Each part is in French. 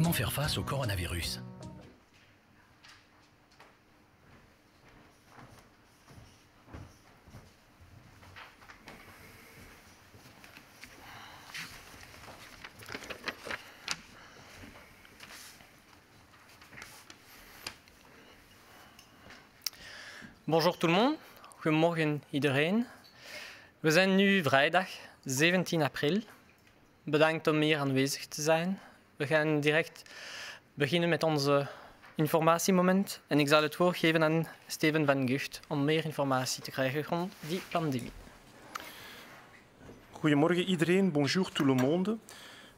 Comment faire face au coronavirus? Bonjour tout le monde, goedemorgen iedereen. We zijn nu vrijdag 17 april. Bedankt om hier aanwezig te zijn. We gaan direct beginnen met onze informatiemoment en ik zal het woord geven aan Steven van Gucht om meer informatie te krijgen rond die pandemie. Goedemorgen iedereen, bonjour tout le monde.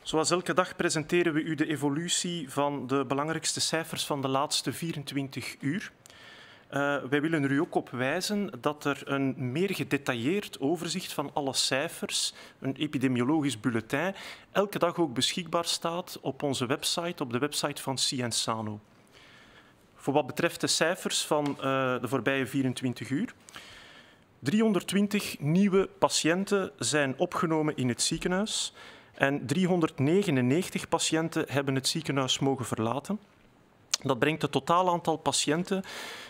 Zoals elke dag presenteren we u de evolutie van de belangrijkste cijfers van de laatste 24 uur. Wij willen er u ook op wijzen dat er een meer gedetailleerd overzicht van alle cijfers, een epidemiologisch bulletin, elke dag ook beschikbaar staat op onze website, op de website van Sciensano. Voor wat betreft de cijfers van de voorbije 24 uur. 320 nieuwe patiënten zijn opgenomen in het ziekenhuis en 399 patiënten hebben het ziekenhuis mogen verlaten. Dat brengt het totaal aantal patiënten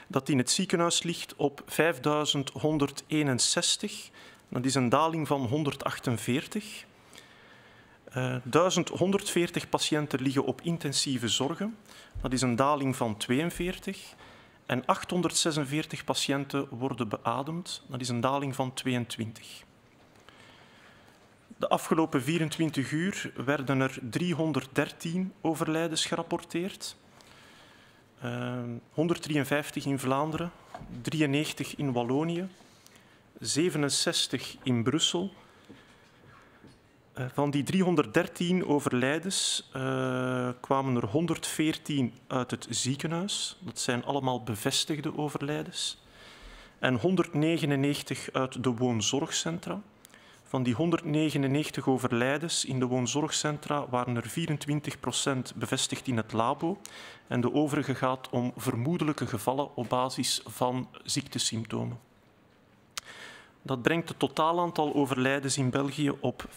dat in het ziekenhuis ligt op 5.161. Dat is een daling van 148. 1.140 patiënten liggen op intensieve zorgen. Dat is een daling van 42. En 846 patiënten worden beademd. Dat is een daling van 22. De afgelopen 24 uur werden er 313 overlijdens gerapporteerd. 153 in Vlaanderen, 93 in Wallonië, 67 in Brussel. Van die 313 overlijdens kwamen er 114 uit het ziekenhuis. Dat zijn allemaal bevestigde overlijdens. En 199 uit de woonzorgcentra. Van die 199 overlijdens in de woonzorgcentra waren er 24% bevestigd in het labo en de overige gaat om vermoedelijke gevallen op basis van ziektesymptomen. Dat brengt het totaal aantal overlijdens in België op 5.163,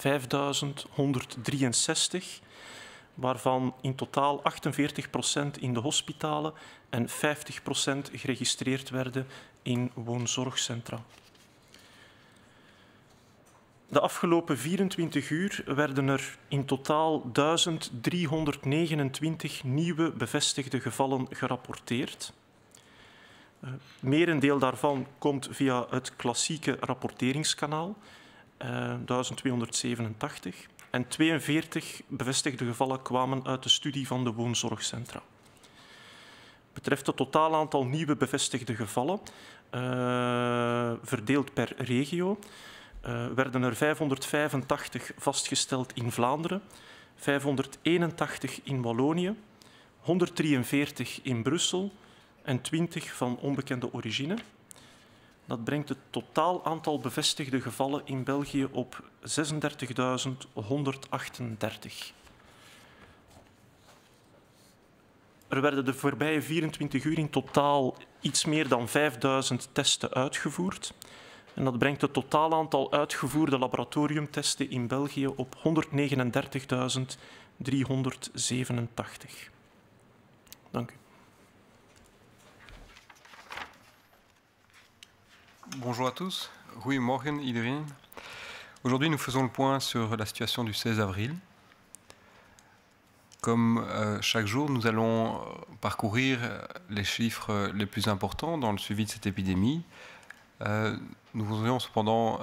waarvan in totaal 48% in de hospitalen en 50% geregistreerd werden in woonzorgcentra. De afgelopen 24 uur werden er in totaal 1329 nieuwe bevestigde gevallen gerapporteerd. Merendeel daarvan komt via het klassieke rapporteringskanaal, 1287. En 42 bevestigde gevallen kwamen uit de studie van de woonzorgcentra. Betreft het totaal aantal nieuwe bevestigde gevallen, verdeeld per regio, werden er 585 vastgesteld in Vlaanderen, 581 in Wallonië, 143 in Brussel en 20 van onbekende origine. Dat brengt het totaal aantal bevestigde gevallen in België op 36.138. Er werden de voorbije 24 uur in totaal iets meer dan 5.000 testen uitgevoerd. En dat brengt het totaal aantal uitgevoerde laboratoriumtesten in België op 139.387. Dank u. Bonjour à tous, goedemorgen iedereen. Aujourd'hui nous faisons le point sur la situation du 16 avril. Comme chaque jour, nous allons parcourir les chiffres les plus importants dans le suivi de cette épidémie. Nous voudrions cependant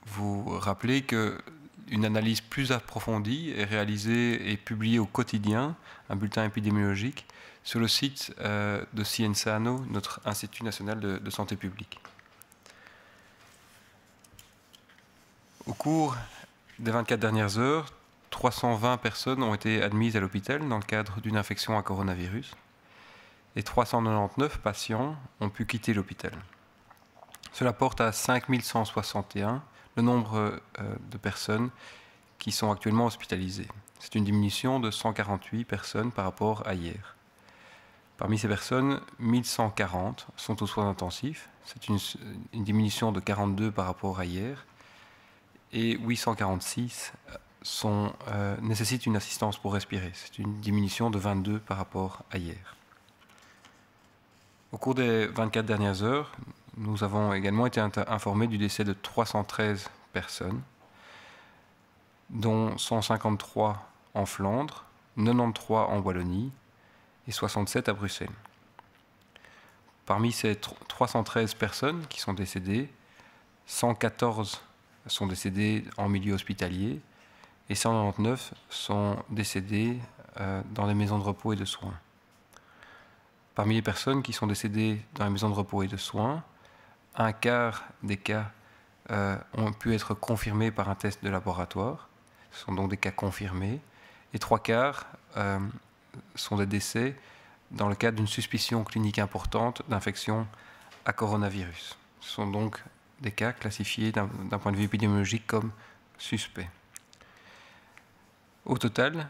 vous rappeler qu'une analyse plus approfondie est réalisée et publiée au quotidien, un bulletin épidémiologique, sur le site de Sciensano, notre Institut national de santé publique. Au cours des 24 dernières heures, 320 personnes ont été admises à l'hôpital dans le cadre d'une infection à coronavirus et 399 patients ont pu quitter l'hôpital. Cela porte à 5161 le nombre de personnes qui sont actuellement hospitalisées. C'est une diminution de 148 personnes par rapport à hier. Parmi ces personnes, 1140 sont aux soins intensifs. C'est une diminution de 42 par rapport à hier. Et 846 nécessitent une assistance pour respirer. C'est une diminution de 22 par rapport à hier. Au cours des 24 dernières heures, nous avons également été informés du décès de 313 personnes, dont 153 en Flandre, 93 en Wallonie et 67 à Bruxelles. Parmi ces 313 personnes qui sont décédées, 114 sont décédées en milieu hospitalier et 199 sont décédées dans les maisons de repos et de soins. Parmi les personnes qui sont décédées dans les maisons de repos et de soins, un quart des cas ont pu être confirmés par un test de laboratoire. Ce sont donc des cas confirmés. Et 3 quarts sont des décès dans le cadre d'une suspicion clinique importante d'infection à coronavirus. Ce sont donc des cas classifiés d'un point de vue épidémiologique comme suspects. Au total,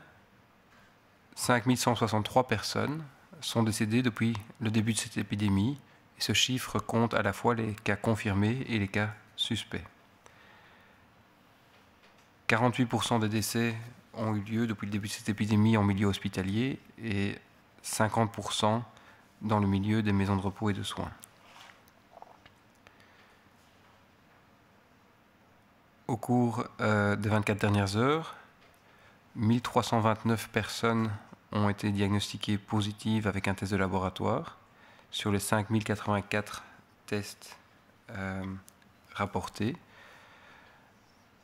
5163 personnes sont décédées depuis le début de cette épidémie, et ce chiffre compte à la fois les cas confirmés et les cas suspects. 48% des décès ont eu lieu depuis le début de cette épidémie en milieu hospitalier et 50% dans le milieu des maisons de repos et de soins. Au cours des 24 dernières heures, 1329 personnes ont été diagnostiquées positives avec un test de laboratoire sur les 5084 tests rapportés.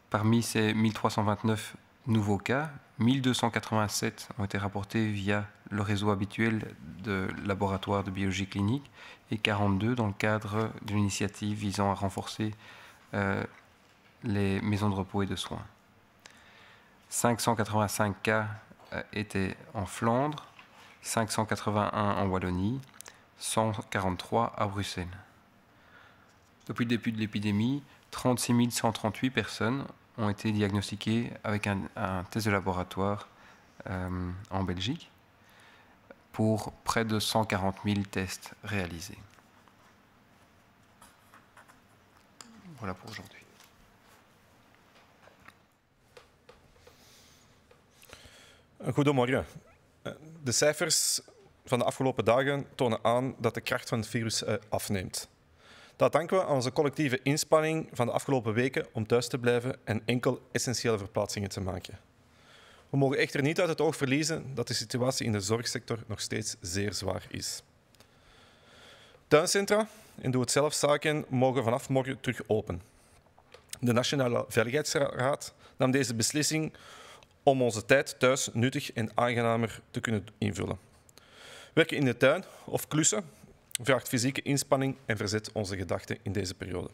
Parmi ces 1329 nouveaux cas, 1287 ont été rapportés via le réseau habituel de laboratoires de biologie clinique et 42 dans le cadre d'une initiative visant à renforcer les maisons de repos et de soins. 585 cas étaient en Flandre, 581 en Wallonie, 143 à Bruxelles. Depuis le début de l'épidémie, 36 138 personnes ont été diagnostiquées avec un test de laboratoire en Belgique pour près de 140 000 tests réalisés. Voilà pour aujourd'hui. Goedemorgen. De cijfers van de afgelopen dagen tonen aan dat de kracht van het virus afneemt. Dat danken we aan onze collectieve inspanning van de afgelopen weken om thuis te blijven en enkel essentiële verplaatsingen te maken. We mogen echter niet uit het oog verliezen dat de situatie in de zorgsector nog steeds zeer zwaar is. Tuincentra en doe-het-zelf-zaken mogen vanaf morgen terug open. De Nationale Veiligheidsraad nam deze beslissing om onze tijd thuis nuttig en aangenamer te kunnen invullen. Werken in de tuin of klussen vraagt fysieke inspanning en verzet onze gedachten in deze periode.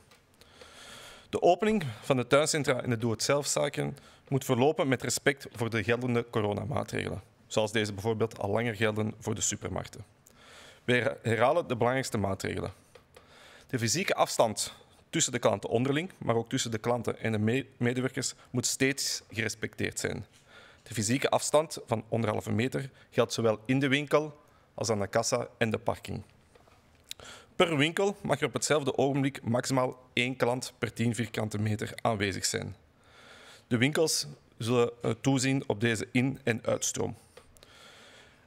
De opening van de tuincentra en de doe-het-zelf-zaken moet verlopen met respect voor de geldende coronamaatregelen, zoals deze bijvoorbeeld al langer gelden voor de supermarkten. We herhalen de belangrijkste maatregelen. De fysieke afstand tussen de klanten onderling, maar ook tussen de klanten en de medewerkers, moet steeds gerespecteerd zijn. De fysieke afstand van 1,5 meter geldt zowel in de winkel als aan de kassa en de parking. Per winkel mag er op hetzelfde ogenblik maximaal 1 klant per 10 vierkante meter aanwezig zijn. De winkels zullen toezien op deze in- en uitstroom.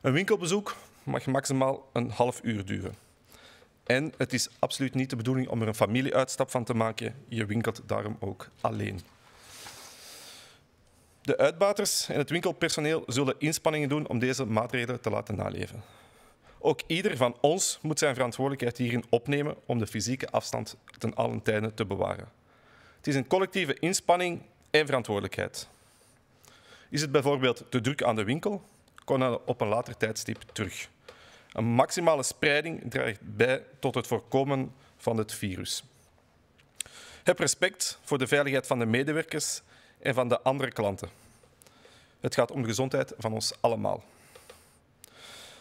Een winkelbezoek mag maximaal een half uur duren. En het is absoluut niet de bedoeling om er een familieuitstap van te maken. Je winkelt daarom ook alleen. De uitbaters en het winkelpersoneel zullen inspanningen doen om deze maatregelen te laten naleven. Ook ieder van ons moet zijn verantwoordelijkheid hierin opnemen om de fysieke afstand ten allen tijde te bewaren. Het is een collectieve inspanning en verantwoordelijkheid. Is het bijvoorbeeld te druk aan de winkel, kan dat op een later tijdstip terug. Een maximale spreiding draagt bij tot het voorkomen van het virus. Heb respect voor de veiligheid van de medewerkers en van de andere klanten. Het gaat om de gezondheid van ons allemaal.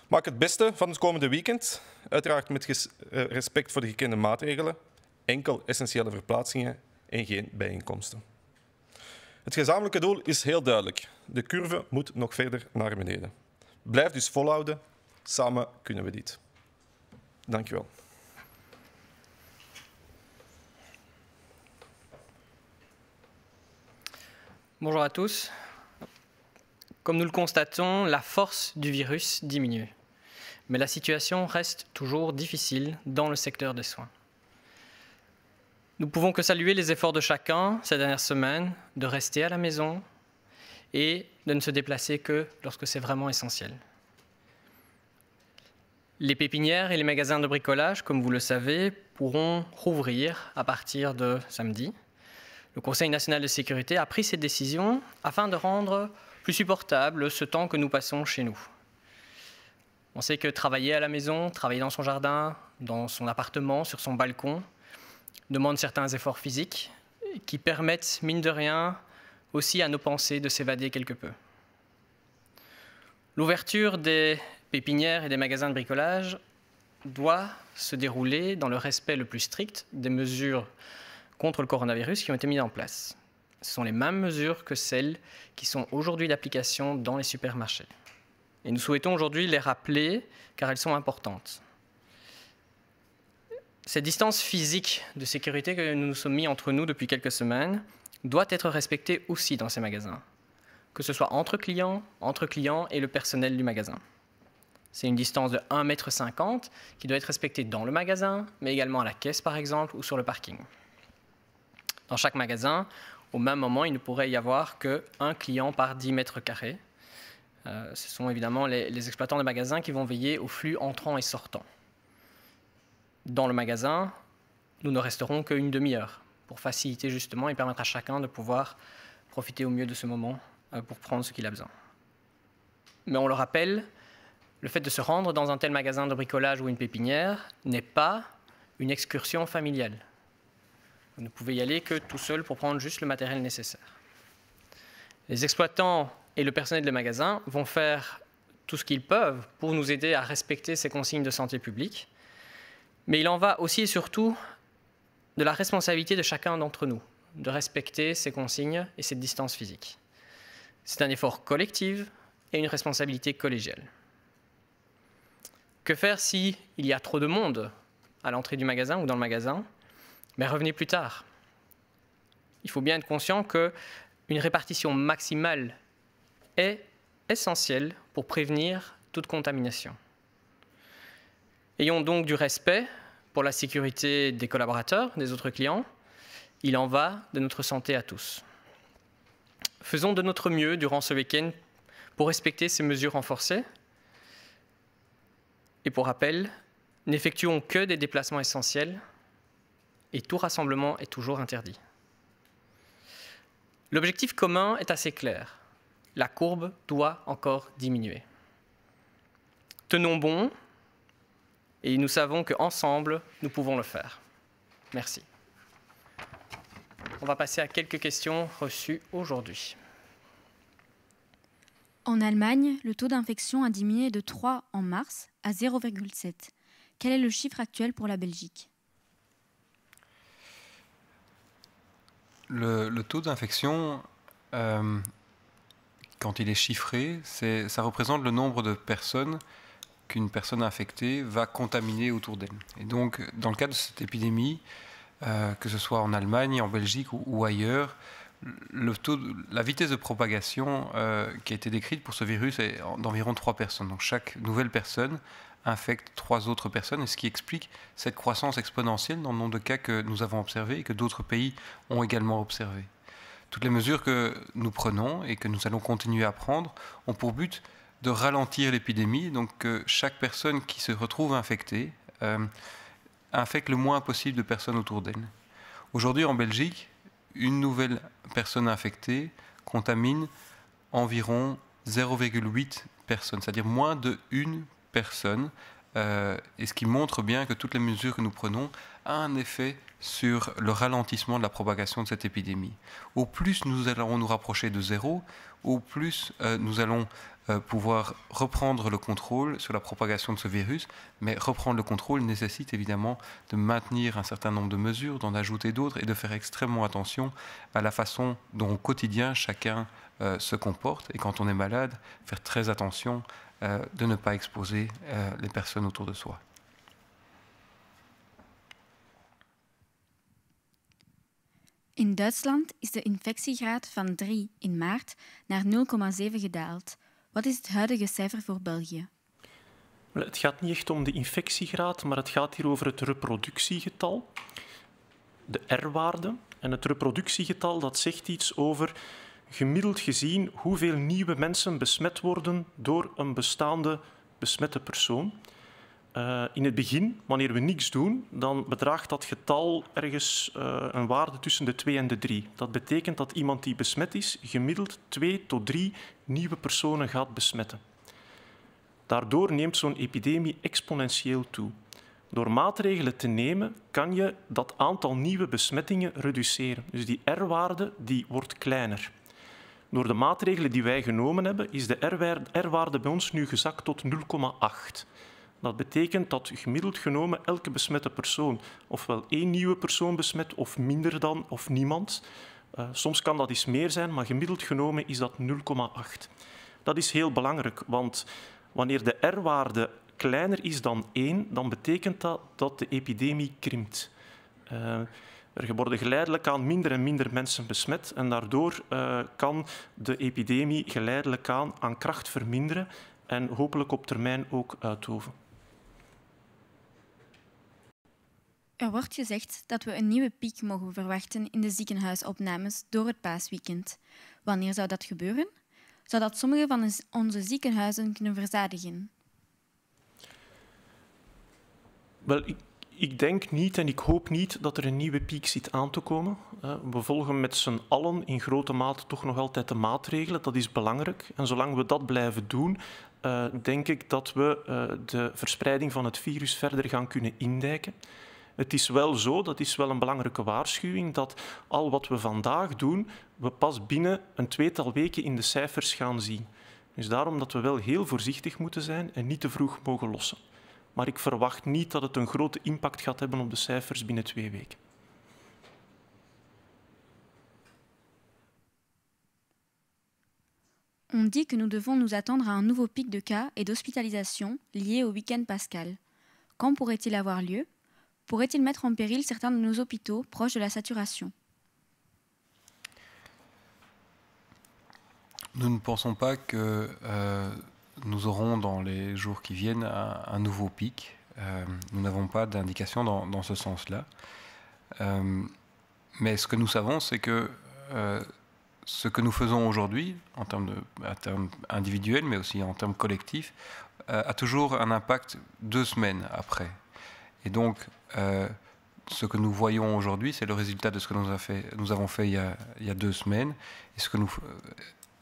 Maak het beste van het komende weekend, uiteraard met respect voor de gekende maatregelen, enkel essentiële verplaatsingen en geen bijeenkomsten. Het gezamenlijke doel is heel duidelijk. De curve moet nog verder naar beneden. Blijf dus volhouden. Samen kunnen we dit. Dank u wel. Bonjour à tous. Comme nous le constatons, la force du virus diminue. Mais la situation reste toujours difficile dans le secteur des soins. Nous pouvons que saluer les efforts de chacun ces dernières semaines de rester à la maison et de ne se déplacer que lorsque c'est vraiment essentiel. Les pépinières et les magasins de bricolage, comme vous le savez, pourront rouvrir à partir de samedi. Le Conseil national de sécurité a pris cette décision afin de rendre plus supportable ce temps que nous passons chez nous. On sait que travailler à la maison, travailler dans son jardin, dans son appartement, sur son balcon, demande certains efforts physiques qui permettent, mine de rien, aussi à nos pensées de s'évader quelque peu. L'ouverture des pépinières et des magasins de bricolage doit se dérouler dans le respect le plus strict des mesures contre le coronavirus qui ont été mises en place. Ce sont les mêmes mesures que celles qui sont aujourd'hui d'application dans les supermarchés. Et nous souhaitons aujourd'hui les rappeler car elles sont importantes. Cette distance physique de sécurité que nous nous sommes mis entre nous depuis quelques semaines doit être respectée aussi dans ces magasins, que ce soit entre clients et le personnel du magasin. C'est une distance de 1,50 m qui doit être respectée dans le magasin, mais également à la caisse par exemple ou sur le parking. Dans chaque magasin, au même moment, il ne pourrait y avoir qu'un client par 10 mètres carrés. Ce sont évidemment les exploitants de magasins qui vont veiller au flux entrant et sortant. Dans le magasin, nous ne resterons qu'une demi-heure pour faciliter justement et permettre à chacun de pouvoir profiter au mieux de ce moment pour prendre ce qu'il a besoin. Mais on le rappelle, le fait de se rendre dans un tel magasin de bricolage ou une pépinière n'est pas une excursion familiale. Vous ne pouvez y aller que tout seul pour prendre juste le matériel nécessaire. Les exploitants et le personnel des magasins vont faire tout ce qu'ils peuvent pour nous aider à respecter ces consignes de santé publique. Mais il en va aussi et surtout de la responsabilité de chacun d'entre nous, de respecter ces consignes et cette distance physique. C'est un effort collectif et une responsabilité collégiale. Que faire s'il y a trop de monde à l'entrée du magasin ou dans le magasin? Mais revenez plus tard. Il faut bien être conscient qu'une répartition maximale est essentielle pour prévenir toute contamination. Ayons donc du respect pour la sécurité des collaborateurs, des autres clients. Il en va de notre santé à tous. Faisons de notre mieux durant ce week-end pour respecter ces mesures renforcées. Et pour rappel, n'effectuons que des déplacements essentiels et tout rassemblement est toujours interdit. L'objectif commun est assez clair. La courbe doit encore diminuer. Tenons bon et nous savons qu'ensemble, nous pouvons le faire. Merci. On va passer à quelques questions reçues aujourd'hui. En Allemagne, le taux d'infection a diminué de 3 en mars à 0,7. Quel est le chiffre actuel pour la Belgique ? Le taux d'infection, quand il est chiffré, ça représente le nombre de personnes qu'une personne infectée va contaminer autour d'elle. Et donc, dans le cadre de cette épidémie, que ce soit en Allemagne, en Belgique ou ailleurs, la vitesse de propagation qui a été décrite pour ce virus est d'environ 3 personnes. Donc chaque nouvelle personne infecte 3 autres personnes, et ce qui explique cette croissance exponentielle dans le nombre de cas que nous avons observés et que d'autres pays ont également observé. Toutes les mesures que nous prenons et que nous allons continuer à prendre ont pour but de ralentir l'épidémie, donc que chaque personne qui se retrouve infectée infecte le moins possible de personnes autour d'elle. Aujourd'hui en Belgique, une nouvelle personne infectée contamine environ 0,8 personnes, c'est-à-dire moins de 1 personne, et ce qui montre bien que toutes les mesures que nous prenons ont un effet sur le ralentissement de la propagation de cette épidémie. Au plus nous allons nous rapprocher de zéro, au plus nous allons pouvoir reprendre le contrôle sur la propagation de ce virus, mais reprendre le contrôle nécessite évidemment de maintenir un certain nombre de mesures, d'en ajouter d'autres et de faire extrêmement attention à la façon dont au quotidien chacun se comporte, et quand on est malade, faire très attention de ne pas exposer les personnes autour de soi. In Duitsland is de infectiegraad van 3 in maart naar 0,7 gedaald. Wat is het huidige cijfer voor België? Het gaat niet echt om de infectiegraad, maar het gaat hier over het reproductiegetal, de R-waarde. En het reproductiegetal dat zegt iets over gemiddeld gezien hoeveel nieuwe mensen besmet worden door een bestaande besmette persoon. In het begin, wanneer we niks doen, dan bedraagt dat getal ergens een waarde tussen de 2 en de 3. Dat betekent dat iemand die besmet is, gemiddeld 2 tot 3 nieuwe personen gaat besmetten. Daardoor neemt zo'n epidemie exponentieel toe. Door maatregelen te nemen, kan je dat aantal nieuwe besmettingen reduceren. Dus die R-waarde die wordt kleiner. Door de maatregelen die wij genomen hebben, is de R-waarde bij ons nu gezakt tot 0,8. Dat betekent dat gemiddeld genomen elke besmette persoon ofwel 1 nieuwe persoon besmet of minder dan of niemand. Soms kan dat iets meer zijn, maar gemiddeld genomen is dat 0,8. Dat is heel belangrijk, want wanneer de R-waarde kleiner is dan 1, dan betekent dat dat de epidemie krimpt. Er worden geleidelijk aan minder en minder mensen besmet en daardoor kan de epidemie geleidelijk aan kracht verminderen en hopelijk op termijn ook uitdoven. Er wordt gezegd dat we een nieuwe piek mogen verwachten in de ziekenhuisopnames door het paasweekend. Wanneer zou dat gebeuren? Zou dat sommige van onze ziekenhuizen kunnen verzadigen? Wel, ik denk niet en ik hoop niet dat er een nieuwe piek zit aan te komen. We volgen met z'n allen in grote mate toch nog altijd de maatregelen. Dat is belangrijk. En zolang we dat blijven doen, denk ik dat we de verspreiding van het virus verder gaan kunnen indijken. Het is wel zo, dat is wel een belangrijke waarschuwing, dat al wat we vandaag doen, we pas binnen een 2-tal weken in de cijfers gaan zien. Dus daarom dat we wel heel voorzichtig moeten zijn en niet te vroeg mogen lossen. Maar ik verwacht niet dat het een grote impact gaat hebben op de cijfers binnen 2 weken. On dit que nous devons nous attendre à un nouveau pic de cas et d'hospitalisation lié au week-end pascal. Quand pourrait-il avoir lieu? Pourrait-il mettre en péril certains de nos hôpitaux proches de la saturation? Nous ne pensons pas que nous aurons dans les jours qui viennent un nouveau pic. Nous n'avons pas d'indication dans ce sens-là. Mais ce que nous savons, c'est que ce que nous faisons aujourd'hui, en termes individuels, mais aussi en termes collectifs, a toujours un impact 2 semaines après. Et donc, ce que nous voyons aujourd'hui, c'est le résultat de ce que nous avons fait il y a 2 semaines. Et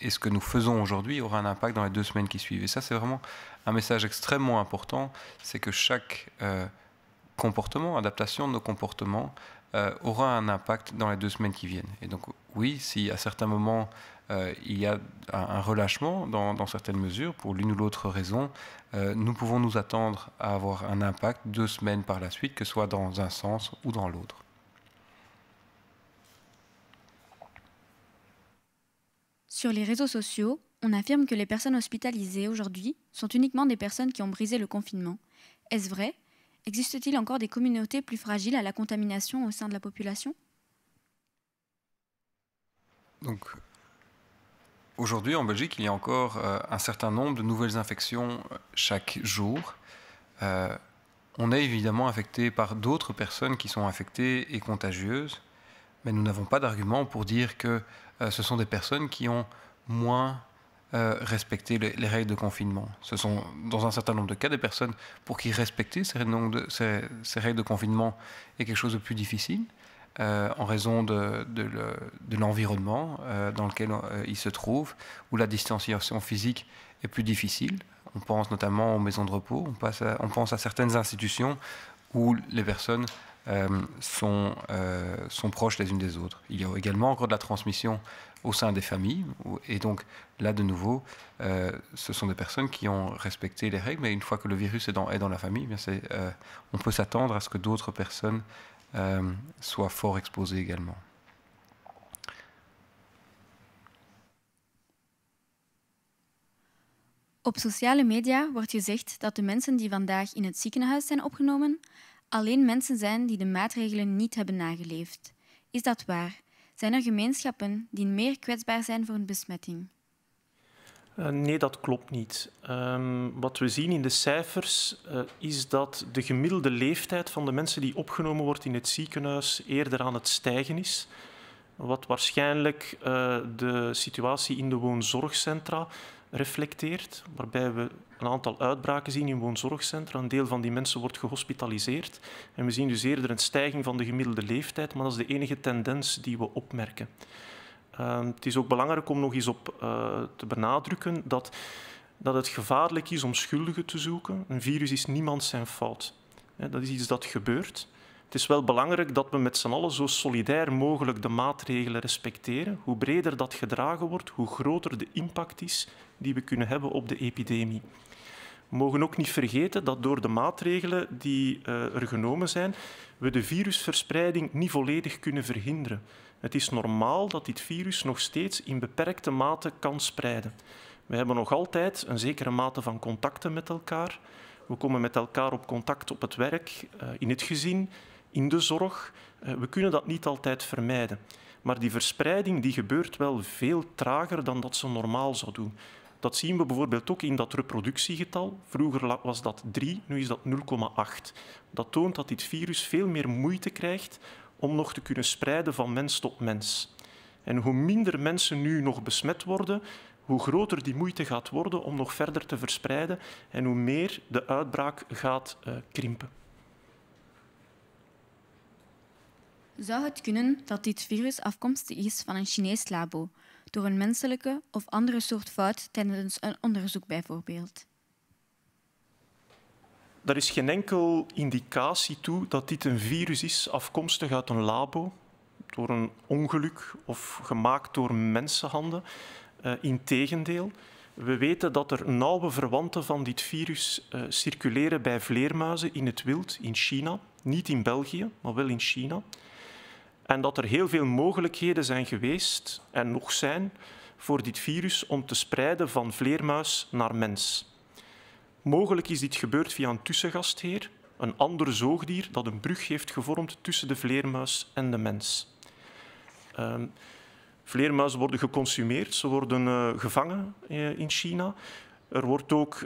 ce que nous faisons aujourd'hui aura un impact dans les 2 semaines qui suivent. Et ça, c'est vraiment un message extrêmement important, c'est que chaque comportement, adaptation de nos comportements, aura un impact dans les 2 semaines qui viennent. Et donc, oui, si à certains moments, il y a un relâchement dans certaines mesures, pour l'une ou l'autre raison, nous pouvons nous attendre à avoir un impact 2 semaines par la suite, que ce soit dans un sens ou dans l'autre. Sur les réseaux sociaux, on affirme que les personnes hospitalisées aujourd'hui sont uniquement des personnes qui ont brisé le confinement. Est-ce vrai? Existe-t-il encore des communautés plus fragiles à la contamination au sein de la population? Donc, aujourd'hui, en Belgique, il y a encore un certain nombre de nouvelles infections chaque jour. On est évidemment affecté par d'autres personnes qui sont infectées et contagieuses, mais nous n'avons pas d'argument pour dire que ce sont des personnes qui ont moins respecté les règles de confinement. Ce sont, dans un certain nombre de cas, des personnes pour qui respecter ces règles de confinement est quelque chose de plus difficile, en raison de l'environnement dans lequel ils se trouvent, où la distanciation physique est plus difficile. On pense notamment aux maisons de repos, on pense à certaines institutions où les personnes sont proches les unes des autres. Il y a également encore de la transmission au sein des familles, et donc là de nouveau, ce sont des personnes qui ont respecté les règles, mais une fois que le virus est dans la famille, bien on peut s'attendre à ce que d'autres personnes soient fort exposées également. Op sociale media wordt gezegd dat de mensen die vandaag in het ziekenhuis zijn opgenomen alleen mensen zijn die de maatregelen niet hebben nageleefd. Is dat waar? Zijn er gemeenschappen die meer kwetsbaar zijn voor een besmetting? Nee, dat klopt niet. Wat we zien in de cijfers is dat de gemiddelde leeftijd van de mensen die opgenomen wordt in het ziekenhuis eerder aan het stijgen is. Wat waarschijnlijk de situatie in de woonzorgcentra reflecteert, waarbij we een aantal uitbraken zien in woonzorgcentra. Een deel van die mensen wordt gehospitaliseerd. En we zien dus eerder een stijging van de gemiddelde leeftijd, maar dat is de enige tendens die we opmerken. Het is ook belangrijk om nog eens op te benadrukken dat het gevaarlijk is om schuldigen te zoeken. Een virus is niemand zijn fout. Dat is iets dat gebeurt. Het is wel belangrijk dat we met z'n allen zo solidair mogelijk de maatregelen respecteren. Hoe breder dat gedragen wordt, hoe groter de impact is die we kunnen hebben op de epidemie. We mogen ook niet vergeten dat door de maatregelen die er genomen zijn, we de virusverspreiding niet volledig kunnen verhinderen. Het is normaal dat dit virus nog steeds in beperkte mate kan spreiden. We hebben nog altijd een zekere mate van contacten met elkaar. We komen met elkaar op contact op het werk, in het gezin, in de zorg. We kunnen dat niet altijd vermijden. Maar die verspreiding die gebeurt wel veel trager dan dat ze normaal zou doen. Dat zien we bijvoorbeeld ook in dat reproductiegetal. Vroeger was dat 3, nu is dat 0,8. Dat toont dat dit virus veel meer moeite krijgt om nog te kunnen spreiden van mens tot mens. En hoe minder mensen nu nog besmet worden, hoe groter die moeite gaat worden om nog verder te verspreiden en hoe meer de uitbraak gaat krimpen. Zou het kunnen dat dit virus afkomstig is van een Chinees labo, door een menselijke of andere soort fout tijdens een onderzoek bijvoorbeeld? Er is geen enkel indicatie toe dat dit een virus is afkomstig uit een labo, door een ongeluk of gemaakt door mensenhanden. Integendeel, we weten dat er nauwe verwanten van dit virus circuleren bij vleermuizen in het wild in China. Niet in België, maar wel in China. En dat er heel veel mogelijkheden zijn geweest en nog zijn voor dit virus om te spreiden van vleermuis naar mens. Mogelijk is dit gebeurd via een tussengastheer, een ander zoogdier dat een brug heeft gevormd tussen de vleermuis en de mens. Vleermuizen worden geconsumeerd, ze worden gevangen in China. Er wordt ook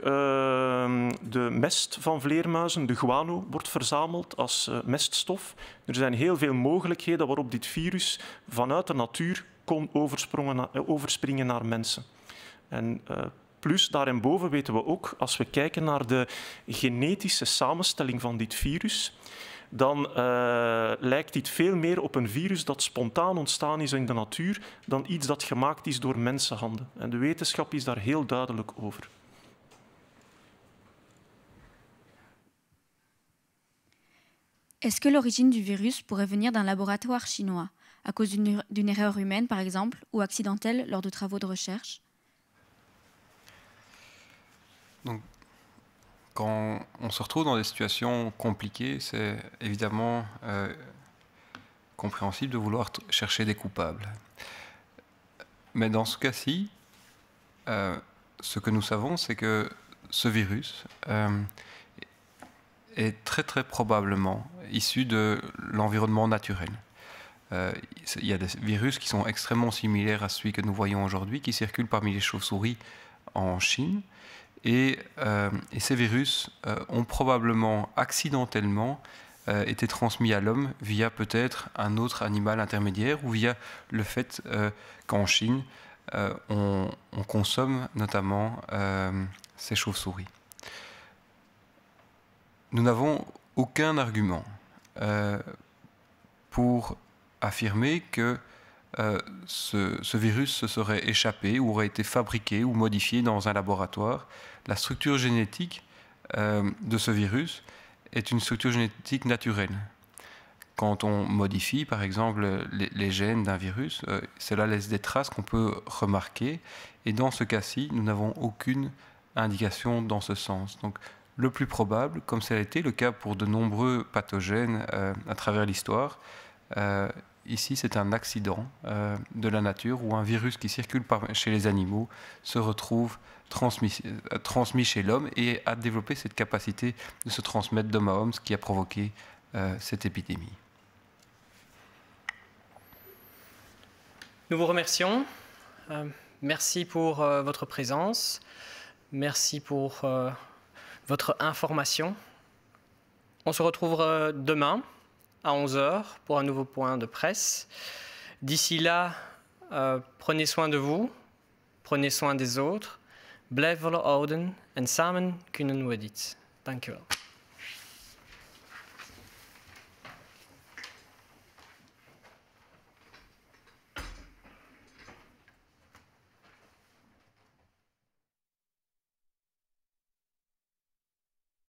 de mest van vleermuizen, de guano, wordt verzameld als meststof. Er zijn heel veel mogelijkheden waarop dit virus vanuit de natuur kon overspringen naar mensen. En plus, daarboven weten we ook, als we kijken naar de genetische samenstelling van dit virus, dan lijkt dit veel meer op een virus dat spontaan ontstaan is in de natuur dan iets dat gemaakt is door mensenhanden. En de wetenschap is daar heel duidelijk over. Est-ce que l'origine du virus pourrait venir d'un laboratoire chinois, à cause d'une erreur humaine par exemple, ou accidentelle lors de travaux de recherche? Donc, quand on se retrouve dans des situations compliquées, c'est évidemment compréhensible de vouloir chercher des coupables. Mais dans ce cas-ci, ce que nous savons, c'est que ce virus est très très probablement issu de l'environnement naturel. Il y a des virus qui sont extrêmement similaires à celui que nous voyons aujourd'hui, qui circulent parmi les chauves-souris en Chine. Et ces virus ont probablement accidentellement été transmis à l'homme via peut-être un autre animal intermédiaire ou via le fait qu'en Chine, on consomme notamment ces chauves-souris. Nous n'avons aucun argument pour affirmer que ce virus se serait échappé ou aurait été fabriqué ou modifié dans un laboratoire. La structure génétique de ce virus est une structure génétique naturelle. Quand on modifie, par exemple, les gènes d'un virus, cela laisse des traces qu'on peut remarquer. Et dans ce cas-ci, nous n'avons aucune indication dans ce sens. Donc, le plus probable, comme ça a été le cas pour de nombreux pathogènes à travers l'histoire, ici, c'est un accident de la nature où un virus qui circule chez les animaux se retrouve transmis chez l'homme et a développé cette capacité de se transmettre d'homme à homme, ce qui a provoqué cette épidémie. Nous vous remercions. Merci pour votre présence. Merci pour votre information. On se retrouvera demain à 11 h pour un nouveau point de presse. D'ici là, prenez soin de vous, prenez soin des autres. Blijf volle houden en samen kunnen we dit. Dank u wel.